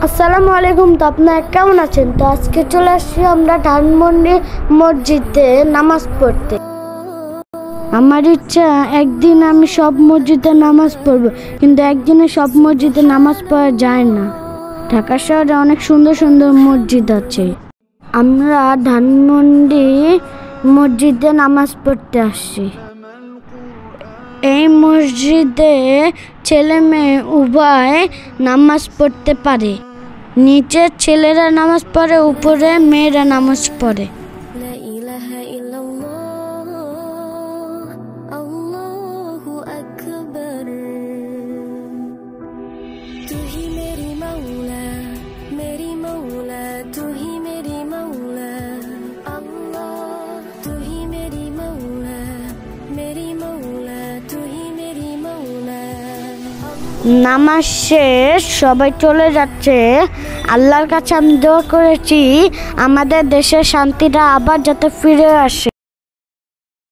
আসসালামু আলাইকুম। তো আপনারা কেমন আছেন? তো আজকে চলে আসছি আমরা ধানমন্ডি মসজিদে নামাজ পড়তে। আমার ইচ্ছা একদিন আমি সব মসজিদে নামাজ পড়ব, কিন্তু একদিনে সব মসজিদে নামাজ পড়া যায় না। ঢাকা শহরে অনেক সুন্দর সুন্দর মসজিদ আছে। আমরা ধানমন্ডি মসজিদে নামাজ পড়তে আসছি। এই মসজিদে ছেলে মেয়ে উভয় নামাজ পড়তে পারে। নিচে ছেলেরা নামাজ পড়ে, উপরে মেয়েরা নামাজ পড়ে। নামাজ শেষ, সবাই চলে যাচ্ছে। আল্লাহর কাছে আমি দোয়া করেছি আমাদের দেশের শান্তিটা আবার যাতে ফিরে আসে।